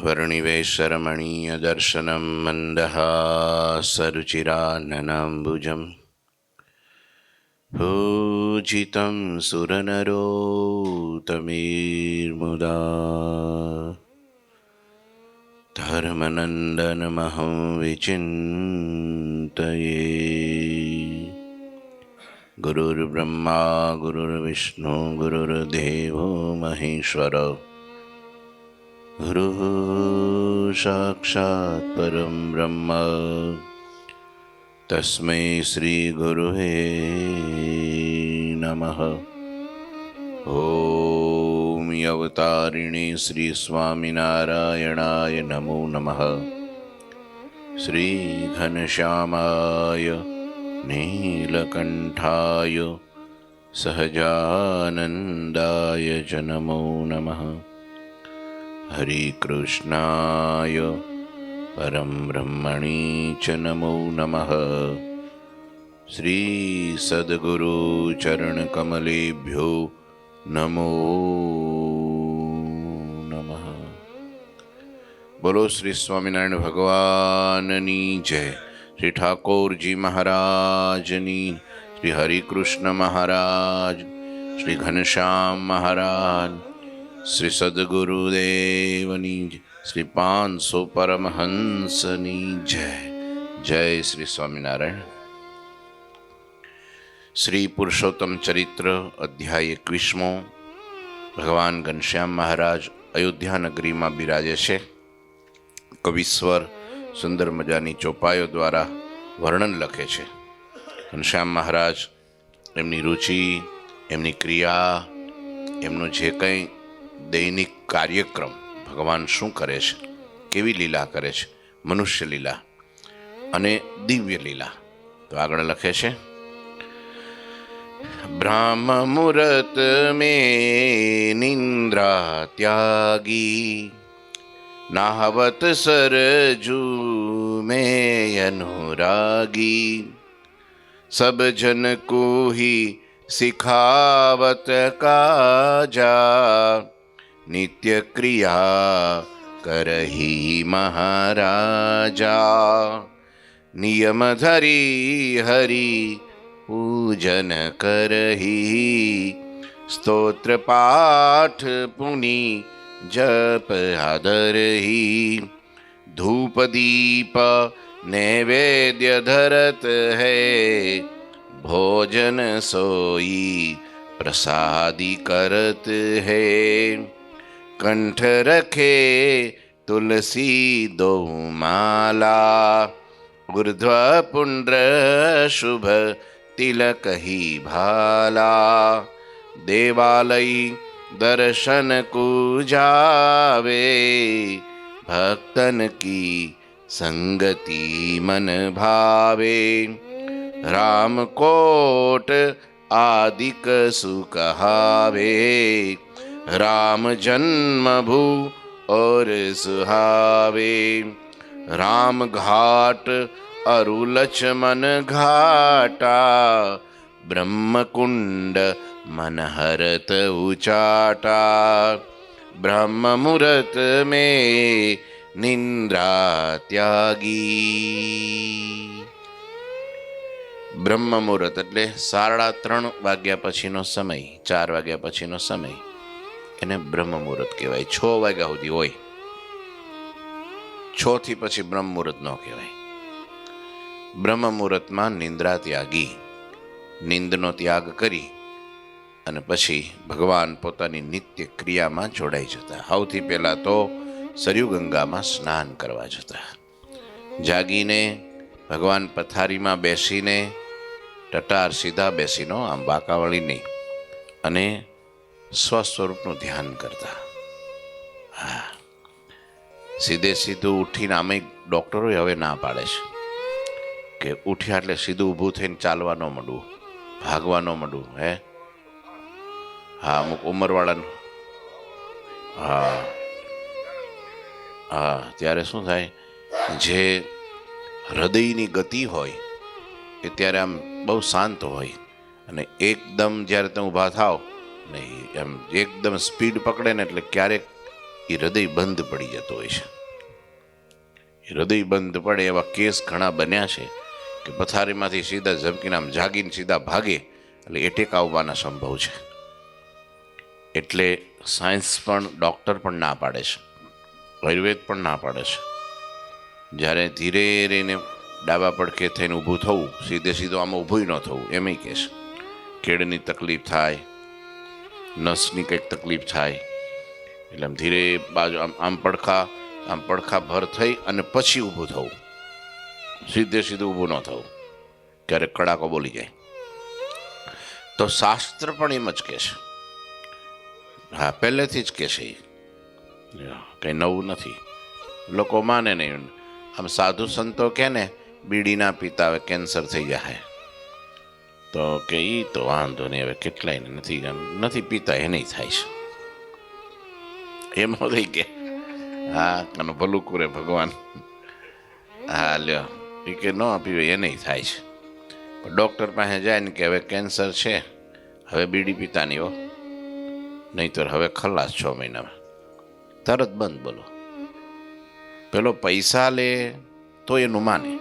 वर्णिवेशरमणीयदर्शनं मन्दहासरुचिराननाम्बुजं पूजितं सुरनरोत्तमैर्मुदा धर्मनन्दनमहं विचिन्तये। गुरुर्ब्रह्मा गुरुर्विष्णु गुरुर्देवो महेश्वर गुरुः साक्षात् परं ब्रह्म तस्मै श्री गुरुवे नमः। ओम अवतारिणे श्री स्वामिनारायणाय नमो नमः। श्री घनश्यामाय नीलकंठाय सहजानंदाय च नमो नमः। हरि कृष्णाय परम ब्रह्मणे च नमो नमः। श्री सद्गुरु चरण कमलेभ्यो नमो नमः। बोलो श्री स्वामिनारायण भगवाननी जय। श्री ठाकुर जी महाराजनी, श्री हरि कृष्ण महाराज, श्री घनश्याम महाराज, श्री सद्गुरुदेवनी, श्री 500 परमहंसनी जय। जय श्री स्वामिनारायण। श्री पुरुषोत्तम चरित्र अध्याय 21। भगवान घनश्याम महाराज अयोध्या नगरी में बिराजे छे। कविस्वर सुंदर मजानी चौपाईओ द्वारा वर्णन लखे छे। घनश्याम महाराज एमनी रुचि, एमनी क्रिया, एमनो जे कंई दैनिक कार्यक्रम, भगवान शू करे छे, केवी लीला करे छे, मनुष्य लीला अने दिव्य लीला। तो आगळ लखे छे, ब्रह्म मुहूर्त में निंद्रा त्यागी, नाहवत सरजू में अनुरागी, सब जन को ही सिखावत काजा, नित्य क्रिया करही महाराजा, नियम धरी हरि पूजन करही, स्तोत्र पाठ पुनि जप आदरही, धूप दीप नैवेद्य धरत है, भोजन सोई प्रसादी करत है, कंठ रखे तुलसी दो माला, ऊर्ध्व पुंड्र शुभ तिलक ही भाला, देवालय दर्शन को जावे, भक्तन की संगति मन भावे, राम कोट आदिक सुकहावे, राम जन्म भू और सुहावे, राम घाट अरु लक्ष्मण घाटा, ब्रह्म कुंड मन हरत उचाटा, ब्रह्म मुहूर्त में निंद्रा त्यागी। ब्रह्म मुहूर्त एटले 3:30 वाग्या पछीनो समय, 4 वाग्या पछीनो समय, एने ब्रह्म मुहूर्त कहेवाय। 6 वाग्या सुधी होय, 6 थी पछी ब्रह्म मुहूर्त न कहेवाय। ब्रह्म मुहूर्त में निंद्रा त्यागी, निंदनो त्याग करी अने पछी भगवान पोतानी नित्य क्रिया में जोड़ाई जता। सौथी पहला तो सरयू गंगा में स्नान करवा जता। जागीने भगवान पथारी में बेसीने, टटार सीधा बेसीनो, आम बाकावाળી नहीं, अने स्वस्वरूपનું ध्यान करता। हाँ, सीधे सीधું उठीने आमे डॉक्टरों हवे ना पाड़े छे के उठ्या એટલે सीधું ઊભું થઈને ચાલવા ન માંડવું, ભાગવા ન માંડવું। હે હા, અમુક ઉંમરવાળાને હા હા ત્યારે શું થાય, જે હૃદયની ગતિ હોય એ ત્યારે આમ બહુ શાંત હોય, અને એકદમ જ્યારે તમે ઊભા થાવ ને એમ એકદમ સ્પીડ પકડે ને એટલે ક્યારેક એ હૃદય બંધ પડી જતો હોય છે. એ હૃદય બંધ પડે એવા કેસ ઘણા બન્યા છે કે પથારીમાંથી સીધા ઝબકીને આમ જાગીને સીધા ભાગે એટલે એટેક આવવાના સંભવ છે. એટલે સાયન્સ પણ ડૉક્ટર પણ ના પાડે છે, આયુર્વેદ પણ ના પાડે છે. જ્યારે ધીરે રહીને ડાબા પડખે થઈને ઊભું થવું, સીધે સીધું આમાં ઊભું ન થવું, એમ કહે છે. કેળની તકલીફ થાય, નસની કંઈક તકલીફ થાય એટલે આમ ધીરે બાજુ આમ પડખા ભર થઈ અને પછી ઊભું થવું, સીધે સીધું ઊભું ન થવું, ક્યારેક કડાકો બોલી જાય. તો શાસ્ત્ર પણ એમ જ કહે છે. હા, પહેલેથી જ કહે છે, કંઈ નવું નથી. લોકો માને નહીં. આમ સાધુ સંતો કહે ને બીડી ના પીતા હવે કેન્સર થઈ જાય, તો કે એ તો વાંધો નહીં, હવે કેટલાય નથી પીતા એને થાય છે. એમ થઈ કે હા અને ભલું કરે ભગવાન. હા લ્યો, એ કે ન પીવે એને થાય છે. પણ ડૉક્ટર પાસે જાય ને કે હવે કેન્સર છે, હવે બીડી પીતા નહીં હો, નહીંતર હવે ખલાસ 6 મહિનામાં, તરત બંધ. બોલો, પેલો પૈસા લે તો એનું માને,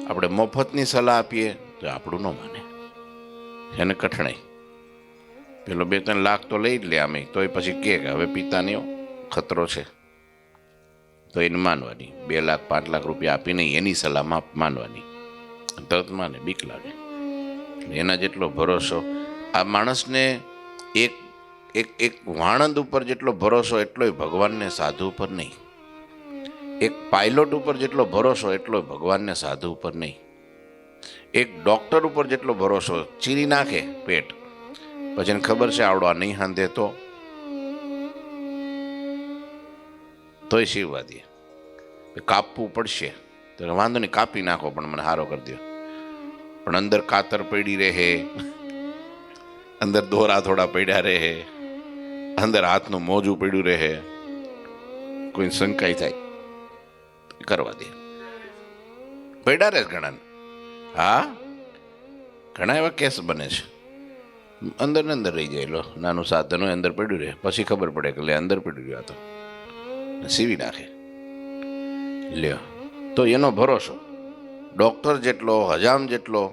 આપણે મફતની સલાહ આપીએ તો આપણું ન માને, એને કઠણાઈ. પેલો 2-3 લાખ તો લઈ જ લે આમે, તોય પછી કે હવે પીતા નહીં હો, ખતરો છે, તો એને માનવાની. 2 લાખ 5 લાખ રૂપિયા આપીને એની સલાહમાં માનવાની, તરત માને, બીક લાગે. એના જેટલો ભરોસો આ માણસને એક વાણંદ ઉપર જેટલો ભરોસો એટલો ભગવાનને સાધુ ઉપર નહીં. એક પાયલોટ ઉપર જેટલો ભરોસો એટલો ભગવાનને સાધુ ઉપર નહીં. એક ડૉક્ટર ઉપર જેટલો ભરોસો, ચીરી નાખે પેટ પછી એને ખબર છે આવડો આ નહીં હાંધે તોય સીવવા દે. કાપવું પડશે તો વાંધો નહીં, કાપી નાખો પણ મને હારો કરી દો. પણ અંદર કાતર પડી રહે, અંદર દોરા થોડા પડ્યા રહે, અંદર હાથનું મોજું પડ્યું રહે, કોઈ શંકાઈ થાય કરવા દે. પડ્યા રહે ઘણા. હા, ઘણા એવા કેસ બને છે, અંદર ને અંદર રહી જાય. લો, નાનું સાધન હોય અંદર પડ્યું રહે, પછી ખબર પડે કે લે અંદર પડ્યું રહ્યું, તો સીવી નાખે. લ્યો, તો એનો ભરોસો ડૉક્ટર જેટલો, હજામ જેટલો.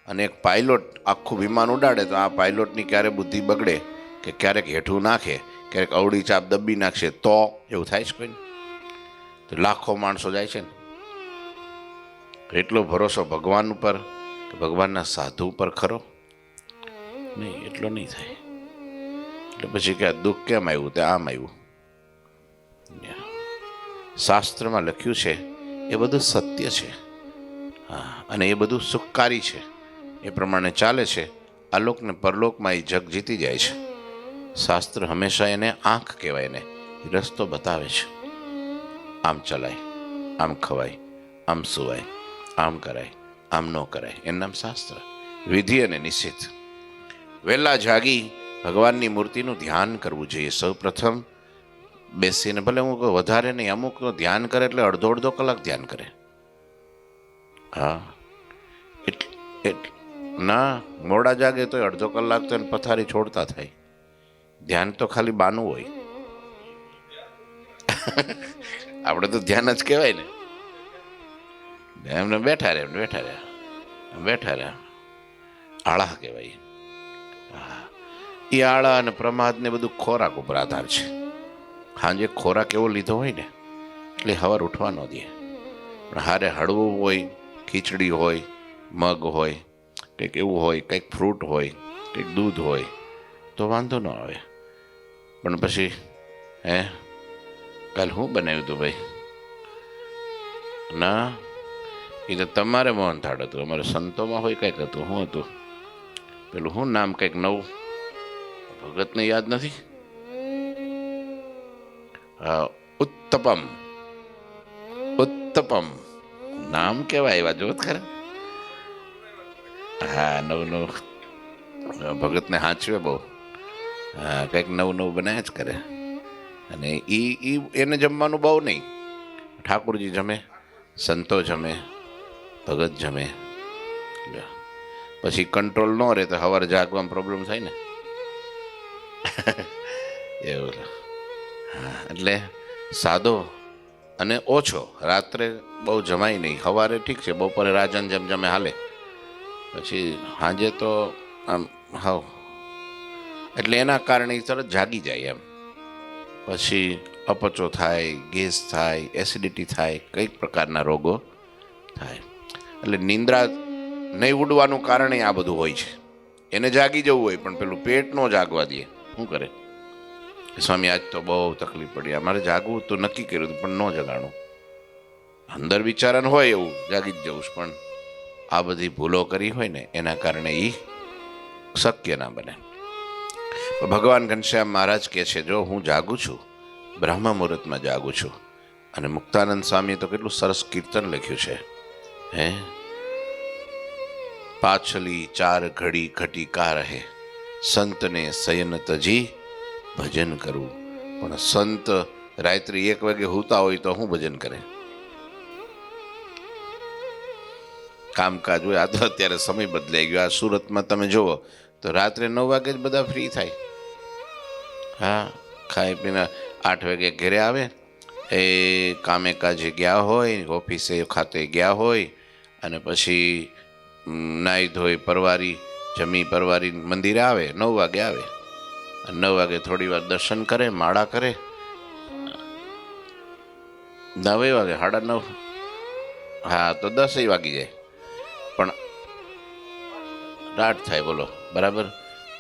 અને એક પાયલોટ આખું વિમાન ઉડાડે તો આ પાયલોટની ક્યારે બુદ્ધિ બગડે કે ક્યારેક હેઠું નાખે, ક્યારેક અવળી ચાપ દબી નાખશે, તો એવું થાય છે કોઈને? તો લાખો માણસો જાય છે ને. એટલો ભરોસો ભગવાન ઉપર કે ભગવાનના સાધુ ઉપર ખરો નહીં, એટલો નહીં થાય. એટલે પછી કે દુઃખ કેમ આવ્યું, તે આમ આવ્યું. શાસ્ત્રમાં લખ્યું છે એ બધું સત્ય છે. હા, અને એ બધું સુખકારી છે, એ પ્રમાણે ચાલે છે. આલોક ને પરલોકમાં એ જગ જીતી જાય છે. શાસ્ત્ર હંમેશા એને આંખ કહેવાય, એને રસ્તો બતાવે છે. આમ ચલાય, આમ ખવાય, આમ સુવાય, આમ કરાય, આમ ન કરાય, એનું નામ શાસ્ત્ર. વિધિ અને નિષેધ. વહેલા જાગી ભગવાનની મૂર્તિનું ધ્યાન કરવું જોઈએ. સૌ પ્રથમ બેસીને, ભલે હું વધારે નહીં, અમુક ધ્યાન કરે એટલે અડધો કલાક ધ્યાન કરે. હા, ના, મોડા જાગે તો અડધો કલાક તો એને પથારી છોડતા થાય. ધ્યાન તો ખાલી બાનું હોય. આપણે તો ધ્યાન જ કહેવાય ને. એમને બેઠા રહે આળા કહેવાય. એ આળા અને પ્રમાદ ને બધું ખોરાક ઉપર આધાર છે. સાંજે ખોરાક એવો લીધો હોય ને એટલે સવાર ઉઠવા ન દે. પણ હારે હળવું હોય, ખીચડી હોય, મગ હોય, કંઈક એવું હોય, કંઈક ફ્રૂટ હોય, કંઈક દૂધ હોય તો વાંધો ન આવે. પણ પછી કાલ શું બનાવ્યું હતું ભાઈ? ના, એ તો તમારે મોહનથાળ હતું, અમારે સંતોમાં હોય કંઈક હતું. શું હતું પેલું? શું નામ? કંઈક નવું, ભગતને યાદ નથી. ઉત્તપમ નામ કેવાય એવા જોત ખરા. હા, નવું ભગતને હાંચવે બહુ. હા, કંઈક નવું બનાવ્યા જ કરે. અને એને જમવાનું બહુ નહીં. ઠાકોરજી જમે, સંતો જમે, ભગત જમે. પછી કંટ્રોલ ન રહે તો સવારે જાગવામાં પ્રોબ્લેમ થાય ને. એવું. હા, એટલે સાદો અને ઓછો. રાત્રે બહુ જમાય નહીં, સવારે ઠીક છે, બપોરે રાજન જેમ જમે હાલે, પછી સાંજે તો આમ હાવ. એટલે એના કારણે તરત જાગી જાય એમ. પછી અપચો થાય, ગેસ થાય, એસિડિટી થાય, કઈક પ્રકારના રોગો થાય. એટલે નિંદ્રા નહીં ઉડવાનું કારણે આ બધું હોય છે. એને જાગી જવું હોય પણ પેલું પેટ ન જાગવા દે. શું કરે? સ્વામી આજ તો બહુ તકલીફ પડી, અમારે જાગવું તો નક્કી કર્યું પણ ન જગાણું. અંદર વિચારણ હોય એવું જાગી જ જવું, પણ આ બધી ભૂલો કરી હોય ને એના કારણે એ શક્ય ના બને. ભગવાન ઘનશ્યામ મહારાજ કહે છે, જો હું જાગું છું, બ્રહ્મ મુહૂર્તમાં જાગું છું. અને મુક્તાનંદ સ્વામીએ તો કેટલું સરસ કીર્તન લખ્યું છે, હે પાછલી 4 ઘડી ઘટી કા રહે, સંતને શયન તજી ભજન કરવું. પણ સંત રાત્રિ 1 વાગે હુતા હોય તો હું ભજન કરે? કામકાજ હોય. આ તો અત્યારે સમય બદલાઈ ગયો. આ સુરતમાં તમે જુઓ તો રાત્રે 9 વાગે જ બધા ફ્રી થાય. હા, ખાઈ પીને 8 વાગે ઘરે આવે. એ કામે કાજે ગયા હોય, ઓફિસે ખાતે ગયા હોય, અને પછી નાહી ધોઈ પરવારી જમી પરવારી મંદિરે આવે. 9 વાગે આવે. 9 વાગે થોડી વાર દર્શન કરે, માળા કરે. 9 વાગે 9:30, હા તો 10 વાગી જાય. પણ રાત થાય, બોલો બરાબર.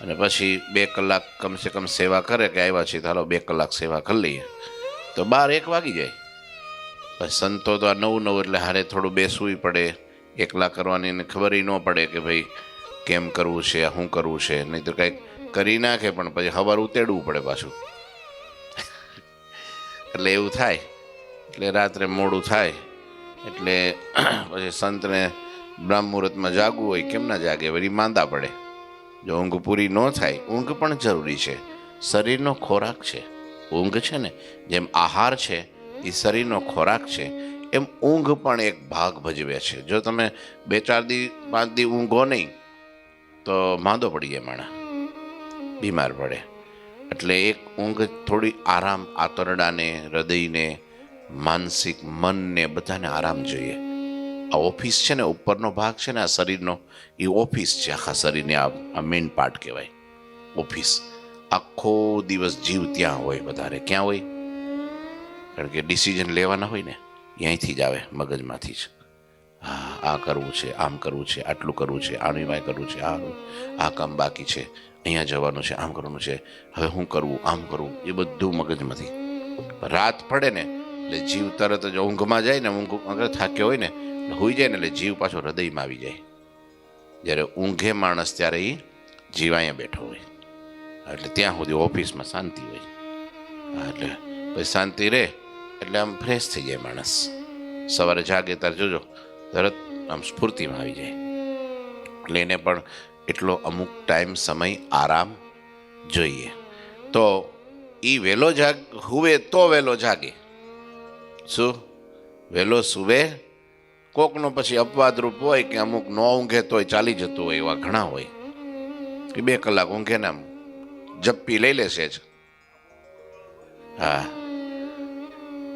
અને પછી 2 કલાક કમસે કમ સેવા કરે કે આવ્યા છીએ ચાલો 2 કલાક સેવા કરી લઈએ, તો 12-1 વાગી જાય. પછી સંતો તો આ 9 એટલે હારે થોડું બેસવું પડે. એકલા કરવાની એને ખબર ન પડે કે ભાઈ કેમ કરવું છે, શું કરવું છે. નહીં તો કંઈક કરી નાખે પણ પછી સવાર ઉતેડવું પડે પાછું. એટલે એવું થાય. એટલે રાત્રે મોડું થાય. એટલે પછી સંતને બ્રહ્મ મુહૂર્તમાં જાગવું હોય, કેમ ના જાગે? વળી માંદા પડે. જો ઊંઘ પૂરી ન થાય, ઊંઘ પણ જરૂરી છે, શરીરનો ખોરાક છે. ઊંઘ છે ને જેમ આહાર છે એ શરીરનો ખોરાક છે, એમ ઊંઘ પણ એક ભાગ ભજવે છે. જો તમે 2-4 દી 5 દી ઊંઘો નહીં તો માંદો પડી જાય, માણસ બીમાર પડે. એટલે એક ઊંઘ થોડી આરામ, આંતરડાને, હૃદયને, માનસિક મનને બધાને આરામ જોઈએ. આ ઓફિસ છે ને, ઉપરનો ભાગ છે ને આ શરીરનો, એ ઓફિસ છે. આખા શરીરની આ મેઇન પાર્ટ કહેવાય ઓફિસ. આખો દિવસ જીવ ત્યાં હોય. વધારે ક્યાં હોય? કારણ કે ડિસિઝન લેવાના હોય ને અહીંથી જ આવે, મગજમાંથી જ. હા, આ કરવું છે, આમ કરવું છે, આટલું કરવું છે, આનું વાય કરવું છે, આ કામ બાકી છે, અહીંયા જવાનું છે, આમ કરવાનું છે, હવે શું કરવું, આમ કરવું, એ બધું મગજમાંથી. રાત પડે ને એટલે જીવ તરત જ ઊંઘમાં જાય ને. ઊંઘ અગર થાક્યો હોય ને હોઈ જાય ને એટલે જીવ પાછો હૃદયમાં આવી જાય. જ્યારે ઊંઘે માણસ ત્યારે એ જીવ અહીંયા બેઠો હોય. એટલે ત્યાં સુધી ઓફિસમાં શાંતિ હોય. એટલે પછી શાંતિ રહે એટલે આમ ફ્રેશ થઈ જાય માણસ. સવારે જાગે ત્યારે જોજો તરત આમ સ્ફૂર્તિમાં આવી જાય. એટલે એને પણ એટલો અમુક ટાઈમ સમય આરામ જોઈએ. તો એ વહેલો હુવે તો વહેલો જાગે. શું? વહેલો સુવે. કોકનો પછી અપવાદરૂપ હોય કે અમુક ન ઊંઘે તોય ચાલી જતું હોય. એવા ઘણા હોય કે 2 કલાક ઊંઘે ને આમ જપ્પી લઈ લેશે જ. હા,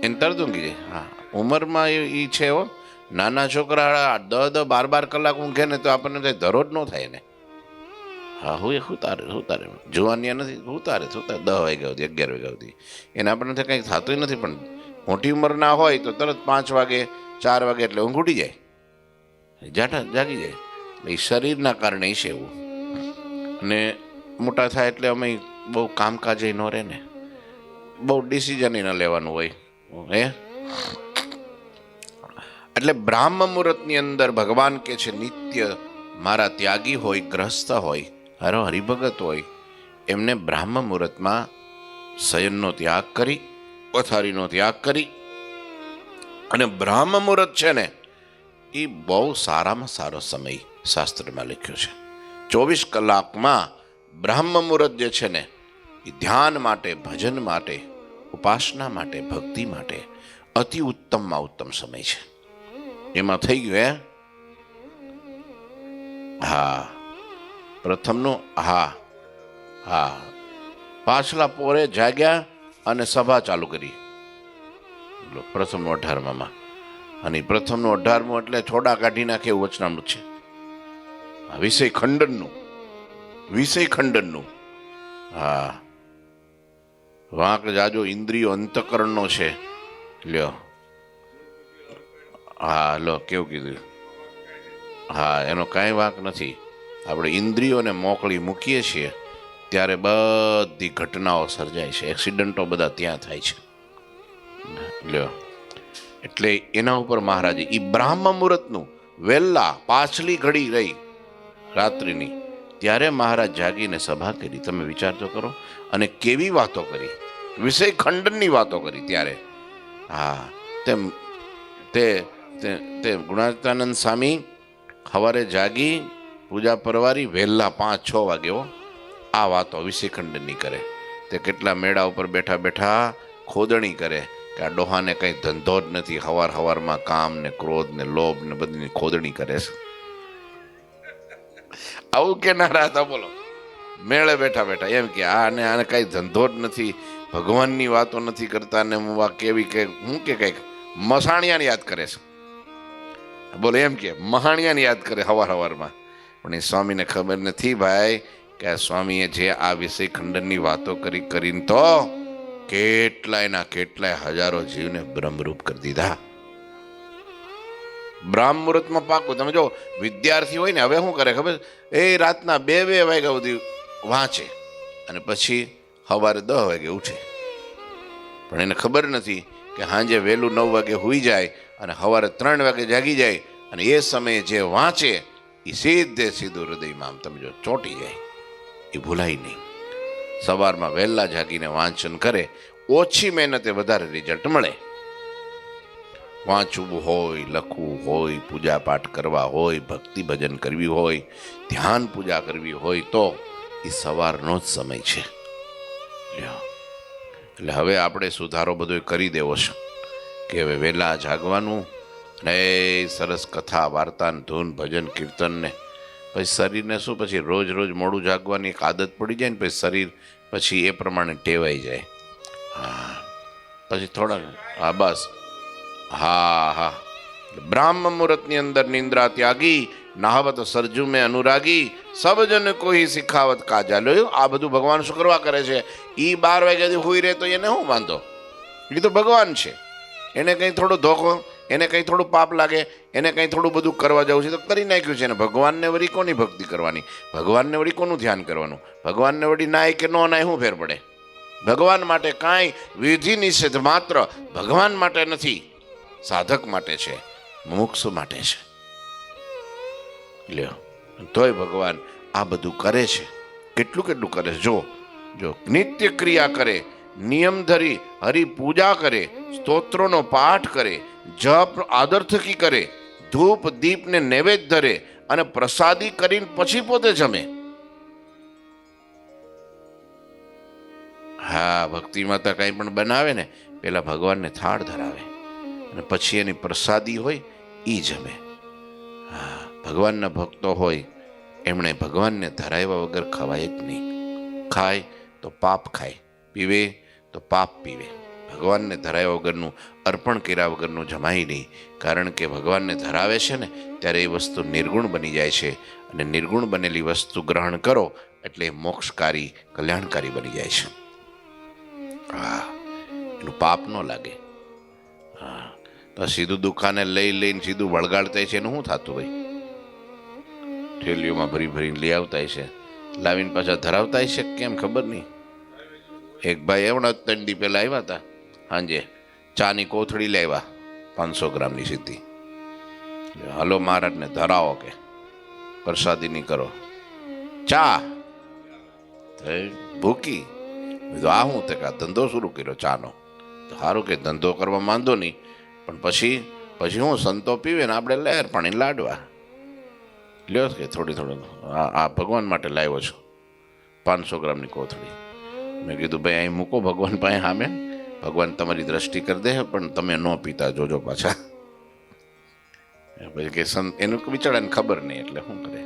એને તરત ઊંઘી જાય. હા, ઉંમરમાં એ છે હો. નાના છોકરા 10-12 કલાક ઊંઘે ને તો આપણને કંઈ ધરોજ ન થાય ને. હા, હું તારે જોવાનિયા નથી, હું તારે 10 વાગ્યા સુધી, 11 વાગ્યા સુધી એને આપણને કંઈક થતું નથી. પણ મોટી ઉંમરના હોય તો તરત 5 વાગે 4 વાગે એટલે ઊંઘ ઉડી જાય, જાગી જાય. એ શરીરના કારણે છે એવું. અને મોટા થાય એટલે અમે બહુ કામકાજે ન રહે ને, બહુ ડિસિઝન ન લેવાનું હોય. હે એટલે બ્રાહ્મ મુહૂર્તની અંદર ભગવાન કે છે નિત્ય મારા ત્યાગી હોય, ગ્રસ્ત હોય, હરિભગત હોય, એમને બ્રાહ્મ મુહૂર્તમાં શયનનો ત્યાગ કરી, પથારીનો ત્યાગ કરી. અને બ્રાહ્મ મુહૂર્ત છે ને એ બહુ સારામાં સારો સમય શાસ્ત્રમાં લખ્યો છે. 24 કલાકમાં બ્રાહ્મ મુહૂર્ત જે છે ને એ ધ્યાન માટે, ભજન માટે, ઉપાસના માટે, ભક્તિ માટે અતિ ઉત્તમમાં ઉત્તમ સમય છે. એમાં થઈ ગયું હા પ્રથમનું. હા, પાછલા પોરે જાગ્યા અને સભા ચાલુ કરી. પ્રથમનો 18માં, અને પ્રથમનો 18મો એટલે છોડા કાઢી નાખે એવું વચનામૃત છે. આ વિષય ખંડનનું. હા, વાંક જાજો ઇન્દ્રિયો અંતકરણનો છે. લ્યો, હા લો કેવું કીધું. હા, એનો કાંઈ વાંક નથી. આપણે ઇન્દ્રિયોને મોકલી મૂકીએ છીએ ત્યારે બધી ઘટનાઓ સર્જાય છે, એક્સિડન્ટો બધા ત્યાં થાય છે. લ્યો, એટલે એના ઉપર મહારાજે એ બ્રાહ્મ મુહૂર્તનું વહેલા પાછલી ઘડી રહી રાત્રિની, ત્યારે મહારાજ જાગીને સભા કરી. તમે વિચાર તો કરો, અને કેવી વાતો કરી, વિષય ખંડનની વાતો કરી ત્યારે. હા, તે ગુણાતીતાનંદ સ્વામી સવારે જાગી પૂજા પરવારી વહેલા 5-6 વાગે આ વાતો વિષય ખંડનની કરે. તે કેટલા મેળા ઉપર બેઠા બેઠા ખોદણી કરે કે આ ડોહાને કંઈ ધંધો જ નથી, હવારમાં કામ ને ક્રોધ ને લોભ ને બધી ખોદણી કરે છે. આવું કે ના રાતા બોલો, મેળે બેઠા બેઠા એમ કે આને કઈ ધંધો જ નથી, ભગવાનની વાતો નથી કરતા ને કેવી કે હું કે કઈક મસાણિયાને યાદ કરે છે. બોલો એમ કે મહાણિયાને યાદ કરે હવારમાં. પણ એ સ્વામીને ખબર નથી ભાઈ કે આ સ્વામીએ જે આ વિષય ખંડનની વાતો કરીને તો કેટલાય હજારો જીવને બ્રહ્મરૂપ કરી દીધા. બ્રાહ્મ મુહૂર્તમાં પાકું. તમે જો વિદ્યાર્થી હોય ને, હવે શું કરે ખબર, એ રાતના 2 વાગ્યા સુધી વાંચે અને પછી સવારે 10 વાગે ઉઠે. પણ એને ખબર નથી કે સાંજે વહેલું 9 વાગે સૂઈ જાય અને સવારે 3 વાગે જાગી જાય, અને એ સમયે જે વાંચે એ સીધું હૃદયમાં આમ તમે જો ચોંટી જાય, એ ભૂલાય નહીં. સવારમાં વહેલા જાગીને વાંચન કરે, ઓછી મહેનતે વધારે રિઝલ્ટ મળે. વાંચવું હોય, લખવું હોય, પૂજા પાઠ કરવા હોય, ભક્તિ ભજન કરવી હોય, ધ્યાન પૂજા કરવી હોય તો એ સવારનો જ સમય છે. એટલે હવે આપણે સુધારો બધો કરી દેવો છે કે હવે વહેલા જાગવાનું ને સરસ કથા વાર્તા ધૂન ભજન કીર્તન ને પછી શરીરને શું, પછી રોજ મોડું જાગવાની એક આદત પડી જાય ને પછી શરીર પછી એ પ્રમાણે ટેવાઈ જાય. હા, પછી થોડા હા બસ હા બ્રાહ્મ મુહૂર્તની અંદર નિંદ્રા ત્યાગી, નાહવત સરજુ મેં અનુરાગી, સબ જન કોઈ શીખાવત કાજા. લો, આ બધું ભગવાન શું કરવા કરે છે? એ 12 વાગ્યાથી હોઈ રહે તો એને શું વાંધો? એ તો ભગવાન છે. એને કંઈ થોડો ધોકો, એને કંઈ થોડું પાપ લાગે, એને કંઈ થોડું બધું કરવા જવું છે તો કરી નાખ્યું છે ને. ભગવાનને વળી કોની ભક્તિ કરવાની? ભગવાનને વળી કોનું ધ્યાન કરવાનું? ભગવાનને વળી નાય કે ન નાય શું ફેર પડે? ભગવાન માટે કાંઈ વિધિ નિષેધ માત્ર ભગવાન માટે નથી, સાધક માટે છે, મુમુક્ષુ માટે છે. લ્યો, તોય ભગવાન આ બધું કરે છે. કેટલું કરે છે. જો નિત્ય ક્રિયા કરે, નિયમ ધરી હરિ પૂજા કરે, સ્તોત્રોનો પાઠ કરે, જપ આદરથકી કરે, ધૂપ દીપ ને નૈવેદ્ય ધરે અને પ્રસાદી કરીને પછી પોતે જમે. હા, ભક્તિમાં તો કંઈ પણ બનાવે ને પેલા ભગવાનને થાળ ધરાવે અને પછી એની પ્રસાદી હોય એ જમે. હા, ભગવાનના ભક્તો હોય એમણે ભગવાનને ધરાવ્યા વગર ખવાય જ નહીં. ખાય તો પાપ ખાય, પીવે તો પાપ પીવે. ભગવાનને ધરાવ્યા વગરનું, અર્પણ કર્યા વગરનું જમાય નહીં. કારણ કે ભગવાનને ધરાવે છે ને ત્યારે એ વસ્તુ નિર્ગુણ બની જાય છે, અને નિર્ગુણ બનેલી વસ્તુ ગ્રહણ કરો એટલે મોક્ષકારી કલ્યાણકારી બની જાય છે. હા, એનું પાપ ન લાગે. હા, તો સીધું દુકાને લઈને સીધું વળગાડતા છે એનું શું થતું ભાઈ? થેલીઓમાં ભરીને લઈ આવતા છે, લાવીને પાછા ધરાવતા છે કેમ ખબર નહીં. એક ભાઈ એવડા 3 દી પહેલા આવ્યા હતા, સાંજે ચાની કોથળી લાવ્યા 500 ગ્રામની સીધી. હાલો મહારાજને ધરાવો કે પ્રસાદી નહીં કરો. ચા ભૂકી આ શું તે ધંધો શરૂ કર્યો ચાનો. તો સારું કે ધંધો કરવા માંદો નહીં, પણ પછી હું સંતો પીવે ને આપણે લહેર પાણી લાડવા લ્યો કે થોડી આ ભગવાન માટે લાવ્યો છું 500 ગ્રામની કોથળી. મેં કીધું ભાઈ અહીં મૂકો ભગવાન પાસે સામે, ભગવાન તમારી દ્રષ્ટિ કરી દે, પણ તમે ન પીતા જોજો પાછા. પછી કે એનું બિચારાને ખબર નહીં એટલે શું કરે.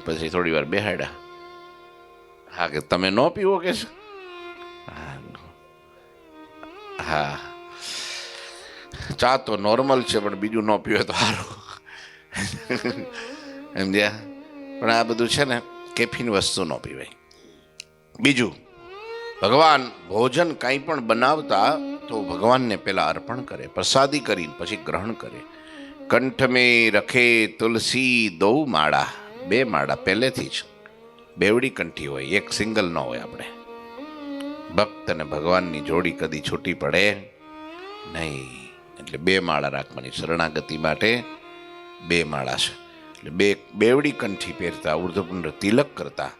પછી થોડી વાર બેહાડ્યા. હા, કે તમે ન પીવો કે હા ચા તો નોર્મલ છે, પણ બીજું ન પીવે તો સારું. સમજ્યા? પણ આ બધું છે ને કેફીન વસ્તુ ન પીવાય. બીજું, ભગવાન ભોજન કાંઈ પણ બનાવતા તો ભગવાનને પહેલાં અર્પણ કરે, પ્રસાદી કરીને પછી ગ્રહણ કરે. કંઠ મેં રખે તુલસી દો માળા, 2 માળા પહેલેથી જ બેવડી કંઠી હોય, એક સિંગલ ન હોય. આપણે ભક્ત અને ભગવાનની જોડી કદી છૂટી પડે નહીં. એટલે 2 માળા રાખવાની. શરણાગતિ માટે 2 માળા છે. એટલે બેવડી કંઠી પહેરતા, ઉર્ધ્વપુંડ તિલક કરતા,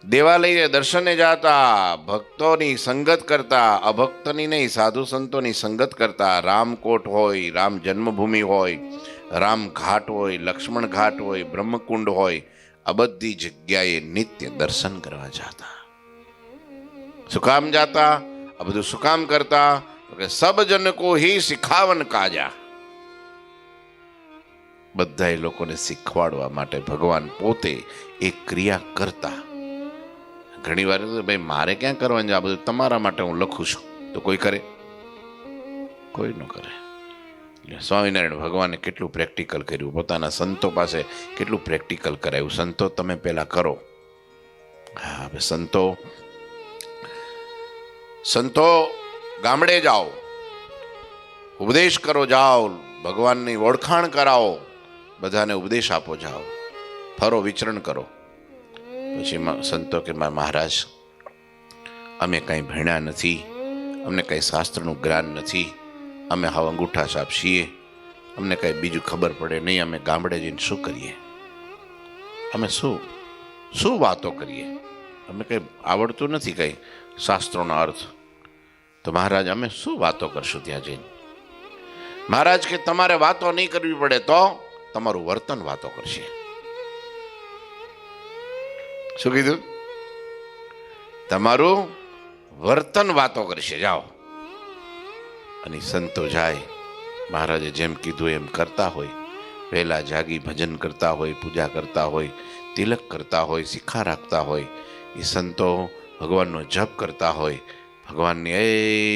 દેવાલયે દર્શને જાતા, ભક્તોની સંગત કરતા, અભક્તની નહીં સાધુ સંતોની સંગત કરતા. રામકોટ હોય, રામ જન્મભૂમિ હોય, રામ ઘાટ હોય, લક્ષ્મણ ઘાટ હોય, બ્રહ્મકુંડ હોય, આ બધી જગ્યાએ નિત્ય દર્શન કરવા જાતા. શું કામ જાતા? આ બધું શું કામ કરતા? કે સબ જન કો હી શિખાવન કાજા, બધા લોકોને શીખવાડવા માટે ભગવાન પોતે એક ક્રિયા કરતા. ઘણી વાર ભાઈ મારે ક્યાં કરવાનું છે, આ બધું તમારા માટે હું લખું છું, તો કોઈ કરે? કોઈ ન કરે. એટલે સ્વામિનારાયણ ભગવાને કેટલું પ્રેક્ટિકલ કર્યું, પોતાના સંતો પાસે કેટલું પ્રેક્ટિકલ કરાયું. સંતો તમે પહેલા કરો. હા, સંતો ગામડે જાઓ, ઉપદેશ કરો, જાઓ, ભગવાનની ઓળખાણ કરાવો, બધાને ઉપદેશ આપો, જાઓ, ફરો, વિચરણ કરો. પછી સંતો કે મહારાજ અમે કાંઈ ભણ્યા નથી, અમને કાંઈ શાસ્ત્રનું જ્ઞાન નથી, અમે હાવ અંગૂઠા સાપ છીએ, અમને કાંઈ બીજું ખબર પડે નહીં, અમે ગામડે જઈને શું કરીએ? અમે શું વાતો કરીએ? અમે કંઈ આવડતું નથી કંઈ શાસ્ત્રોનો અર્થ, તો મહારાજ અમે શું વાતો કરશું ત્યાં જઈને? મહારાજ કે તમારે વાતો નહીં કરવી પડે તો તમારું વર્તન વાતો કરશે. શું કીધું? તમારું વર્તન વાતો કરશે. જાઓ. અને સંતો જાય, મહારાજે જેમ કીધું એમ કરતા હોય, વહેલા જાગી ભજન કરતા હોય, પૂજા કરતા હોય, તિલક કરતા હોય, શિખા રાખતા હોય. એ સંતો ભગવાનનો જપ કરતા હોય, ભગવાનની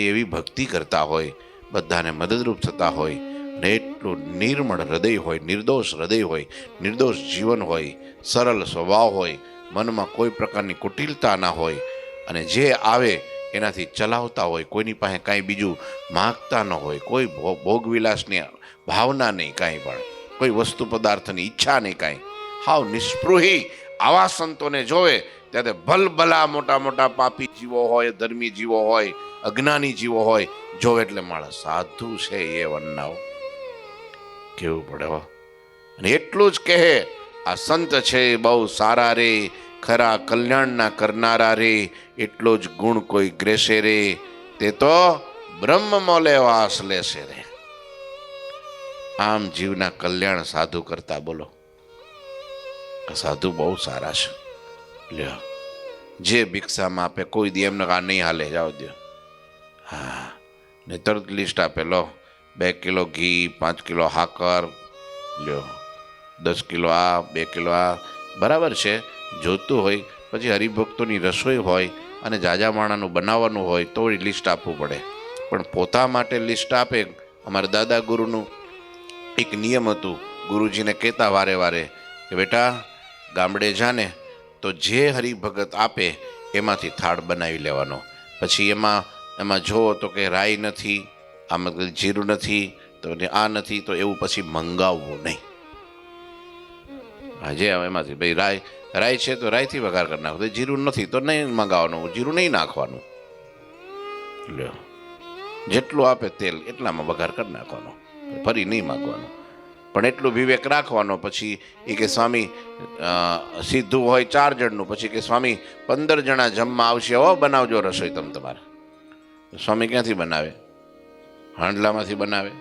એવી ભક્તિ કરતા હોય, બધાને મદદરૂપ થતા હોય, અને એટલું નિર્મળ હૃદય હોય, નિર્દોષ હૃદય હોય, નિર્દોષ જીવન હોય, સરળ સ્વભાવ હોય, મનમાં કોઈ પ્રકારની કુટિલતા ના હોય, અને જે આવે એનાથી ચલાવતા હોય, કોઈની પાસે કાંઈ બીજું માગતા ન હોય, કોઈ ભોગવિલાસની ભાવના નહીં, કાંઈ પણ કોઈ વસ્તુ પદાર્થની ઈચ્છા નહીં, કાંઈ હાવ નિસ્પૃહી. આવા સંતોને જોવે ત્યારે ભલભલા મોટા મોટા પાપી જીવો હોય, ધર્મી જીવો હોય, અજ્ઞાની જીવો હોય, જોવે એટલે માણસ સાધુ છે એ વન્નાઓ કેવું પડે હો. અને એટલું જ કહે, આ સંત છે બહુ સારા રે, ખરા કલ્યાણના કરનારા રે, એટલો જ ગુણ કોઈ ગ્રેસે રે, તે તો બ્રહ્મ મોલે વાસ લેશે રે. આમ જીવના કલ્યાણ સાધુ કરતા. બોલો, સાધુ બહુ સારા છે. લ્યો, જે ભિક્ષામાં આપે કોઈ દી એમને આ નહીં હાલે, જાઓ દો. હા, ને તરત લિસ્ટ આપે, લો 2 કિલો ઘી, 5 કિલો હાકર, લ્યો 10 કિલો આ, 2 કિલો આ. બરાબર છે, જોતું હોય પછી હરિભક્તોની રસોઈ હોય અને જાજા માણાનું બનાવવાનું હોય તો લિસ્ટ આપવું પડે. પણ પોતા માટે લિસ્ટ આપે. અમારા દાદા ગુરુનું એક નિયમ હતું, ગુરુજીને કહેતા વારે વારે કે બેટા ગામડે જાને તો જે હરિભગત આપે એમાંથી થાળ બનાવી લેવાનો. પછી એમાં જોવો તો કે રાઈ નથી, આમાં જીરું નથી, તો આ નથી, તો એવું પછી મંગાવવું નહીં. હા, જે એમાંથી ભાઈ રાઈ છે તો રાઈથી વઘાર કરી નાખો, જીરું નથી તો નહીં મંગાવવાનું, જીરું નહીં નાખવાનું. લ્યો, જેટલું આપે તેલ એટલામાં વઘાર કરી નાખવાનો, ફરી નહીં માગવાનું. પણ એટલું વિવેક રાખવાનો. પછી એ કે સ્વામી સીધું હોય 4 જણનું, પછી કે સ્વામી 15 જણા જમવા આવશે, હો બનાવજો રસોઈ તમે તમારે. સ્વામી ક્યાંથી બનાવે? હાંડલામાંથી બનાવે.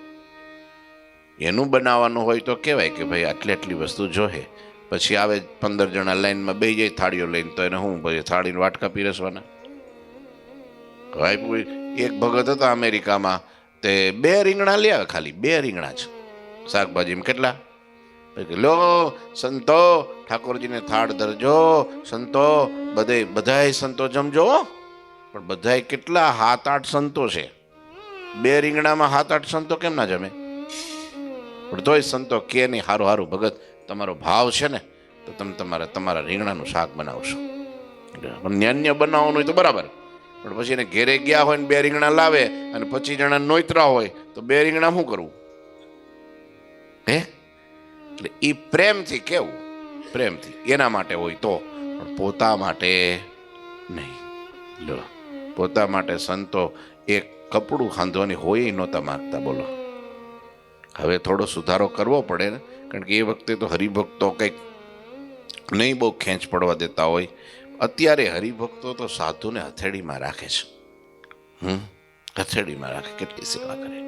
એનું બનાવવાનું હોય તો કહેવાય કે ભાઈ આટલી વસ્તુ જોહે. પછી આવે 15 જણા લાઈનમાં બેસી જાય થાળીઓ લઈને, તો એને હું પછી થાળીને વાટકા પીરસવાના. એક ભગત હતા અમેરિકામાં, તે 2 રીંગણા લે આવે, ખાલી 2 રીંગણા જ શાકભાજી. કેટલા? લો સંતો ઠાકોરજીને થાળ ધરજો, સંતો બધાય સંતો જમજો. પણ બધાય કેટલા 7-8 સંતો છે, 2 રીંગણામાં 7-8 સંતો કેમ ના જમે? પણ તોય સંતો કે નહીં, હારું હારું ભગત, તમારો ભાવ છે ને તો તમે તમારા રીંગણાનું શાક બનાવશો. પણ અન્ય બનાવવાનું હોય તો બરાબર, પણ પછી એને ઘેરે ગયા હોય ને 2 રીંગણા લાવે અને 25 જણા નોતરા હોય તો 2 રીંગણા શું કરવું? હે? એટલે એ પ્રેમથી કેવું, પ્રેમથી એના માટે હોય તો, પણ પોતા માટે નહીં. લો, પોતા માટે સંતો એક કપડું ખાંધવાની હોય નહોતા માગતા. બોલો, હવે થોડો સુધારો કરવો પડે ને, કારણ કે એ વખતે તો હરિભક્તો કંઈક નહીં બહુ ખેંચ પડવા દેતા હોય. અત્યારે હરિભક્તો તો સાધુને હથેળીમાં રાખે છે. હથેળીમાં રાખે, કેટલી સેવા કરે.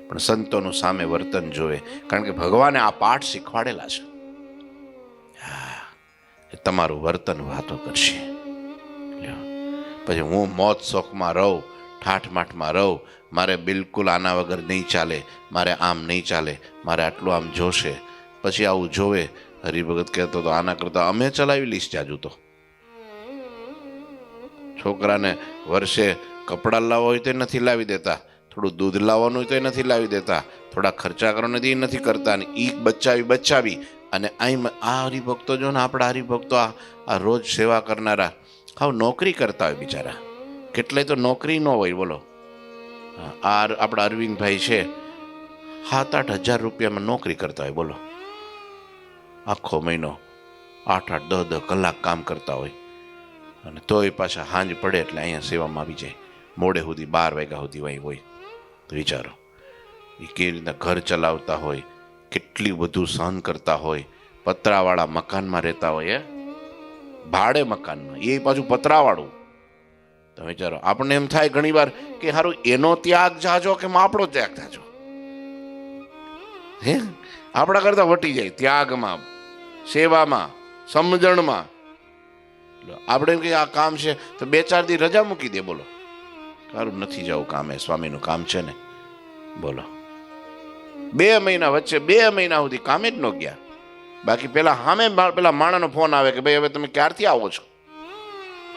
પણ સંતોનું સામે વર્તન જોવે, કારણ કે ભગવાને આ પાઠ શીખવાડેલા છે. તમારું વર્તન વાતો કરશે. પછી હું મોત શોખમાં રહું, ઠાઠમાઠમાં રહું, મારે બિલકુલ આના વગર નહીં ચાલે, મારે આમ નહીં ચાલે, મારે આટલું આમ જોશે, પછી આવું જોવે. હરિભગત કહેતો તો આના કરતાં અમે ચલાવી લઈશ જાજુ. તો છોકરાને વર્ષે કપડાં લાવવા હોય તો નથી લાવી દેતા, થોડું દૂધ લાવવાનું હોય તો નથી લાવી દેતા, થોડા ખર્ચા કરવાના એ નથી કરતા, અને ઈ બચાવી અને અહીં આ હરિભક્તો જો ને, આપણા હરિભક્તો આ રોજ સેવા કરનારા હાવ નોકરી કરતા હોય બિચારા. કેટલાય તો નોકરી ન હોય. બોલો, આ આપણા અરવિંદભાઈ છે, 7-8 હજાર રૂપિયામાં નોકરી કરતા હોય. બોલો, આખો મહિનો 8-8 10 કલાક કામ કરતા હોય, અને તોય પાછા સાંજ પડે એટલે અહીંયા સેવામાં આવી જાય. મોડે સુધી 12 વાગ્યા સુધી વહી હોય. તો વિચારો એ કેવી રીતના ઘર ચલાવતા હોય, કેટલી બધું સહન કરતા હોય. પતરાવાળા મકાનમાં રહેતા હોય, ભાડે મકાનમાં, એ પાછું પતરાવાળું. તો વિચારો, આપણને એમ થાય ઘણી વાર કે સારું એનો ત્યાગ જાજો કે આપણો ત્યાગ જાજો. હે, આપણા કરતા વટી જાય ત્યાગમાં, સેવામાં, સમજણમાં. આપણે એમ કે આ કામ છે તો 2-4 દી રજા મૂકી દે. બોલો, સારું નથી જવું કામે, સ્વામીનું કામ છે ને. બોલો, 2 મહિના વચ્ચે 2 મહિના સુધી કામે જ ન ગયા. બાકી પેલા માણાનો ફોન આવે કે ભાઈ હવે તમે ક્યારથી આવો છો?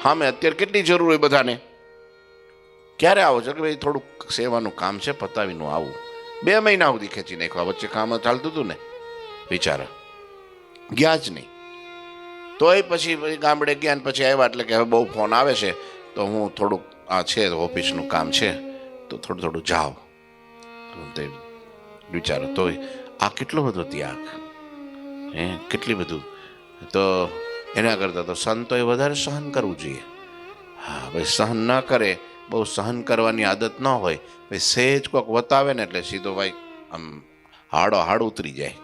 સામે અત્યારે કેટલી જરૂર હોય બધાને, ક્યારે આવો છો? કે ભાઈ થોડુંક સેવાનું કામ છે, પતાવીનું આવું. 2 મહિના સુધી ખેંચી નાખવા, વચ્ચે કામ ચાલતું હતું ને. વિચારા, ગયા જ નહીં. તોય પછી ગામડે ગયા ને પછી આવ્યા એટલે કે હવે બહુ ફોન આવે છે તો હું થોડુંક આ છે ઓફિસનું કામ છે તો થોડું જાઓ. તે વિચારો, તોય આ કેટલો બધો ત્યાગ, કેટલી બધું. તો એના કરતાં તો સંતોએ વધારે સહન કરવું જોઈએ. હા ભાઈ, સહન ન કરે, બહુ સહન કરવાની આદત ન હોય, ભાઈ સહેજ કોઈક વતાવે ને એટલે સીધો ભાઈ આમ હાડ ઉતરી જાય.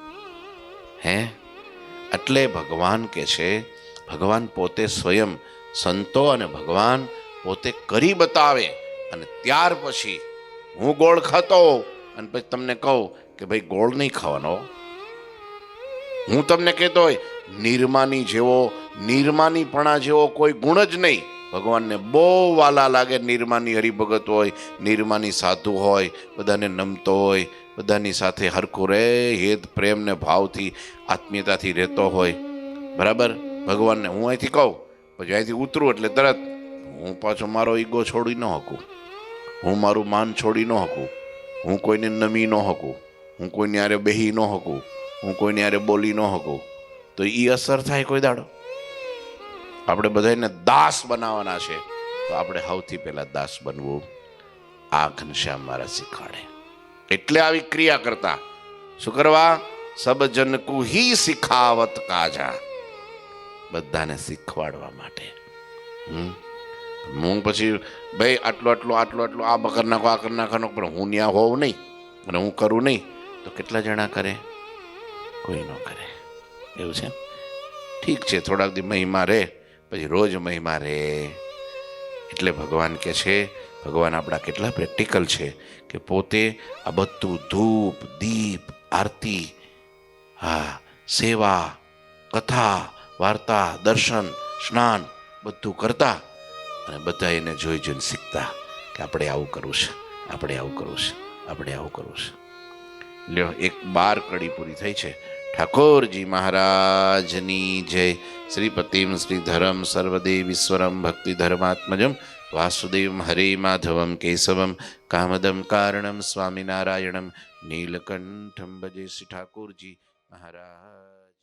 એટલે ભગવાન કે છે, ભગવાન પોતે સ્વયં સંતો અને ભગવાન પોતે કરી બતાવે, અને ત્યાર પછી હું ગોળ ખાતો અને પછી તમને કહું કે ભાઈ ગોળ નહીં ખાવાનો. હું તમને કહેતો હોય નિર્માનીપણા જેવો કોઈ ગુણ જ નહીં. ભગવાનને બહુ વાલા લાગે, નિર્માની હરિભગત હોય, નિર્માની સાધુ હોય, બધાને નમતો હોય, બધાની સાથે હરખું રહે, હેત પ્રેમ ને ભાવથી આત્મીયતાથી રહેતો હોય. બરાબર, ભગવાનને હું અહીંથી કહું પછી અહીંથી ઉતરું એટલે તરત હું પાછો મારો ઈગો છોડી ન શકું, હું મારું માન છોડી ન શકું, હું કોઈને નમી ન શકું, હું કોઈને હારે બેહી ન શકું, હું કોઈને હારે બોલી ન શકું. તો એ અસર થાય કોઈ દાડો? આપણે બધાને દાસ બનાવવાના છે તો આપણે સૌથી પહેલા દાસ બનવું આ ઘનશ્યામ મહારાજ શીખવાડે. એટલે આવી ક્રિયા કરતા શું કરવા? સબ જન કુ હી શીખાવત કાજા, બધાને શીખવાડવા માટે. હું પછી ભાઈ આટલું આ કરી નાખો, આ કરી નાખવાનો, પણ હું ત્યાં હોઉં નહીં અને હું કરું નહીં તો કેટલા જણા કરે? કોઈ ન કરે. એવું છે. ઠીક છે, થોડાક દી મહિમા રહે પછી રોજ મહિમા રહે. એટલે ભગવાન કે છે, ભગવાન આપણા કેટલા પ્રેક્ટિકલ છે કે પોતે આ બધું ધૂપ દીપ આરતી, સેવા, કથા, વાર્તા, દર્શન, સ્નાન બધું કરતા, અને બધા એને જોઈને શીખતા કે આપણે આવું કરવું છે, આપણે આવું કરવું છે, આપણે આવું કરવું છે. લ્યો, 12 કડી પૂરી થઈ છે. ઠાકોરજી મહારાજની જય. શ્રીપતિમ શ્રીધરમ સર્વદેવીશ્વરમ ભક્તિ ધર્માત્મજમ વાસુદેવમ હરે માધવમ કેશવમ કામદમ કારણમ સ્વામિનારાયણમ નીલકંઠમ ભજે શ્રી ઠાકોરજી મહારાજ.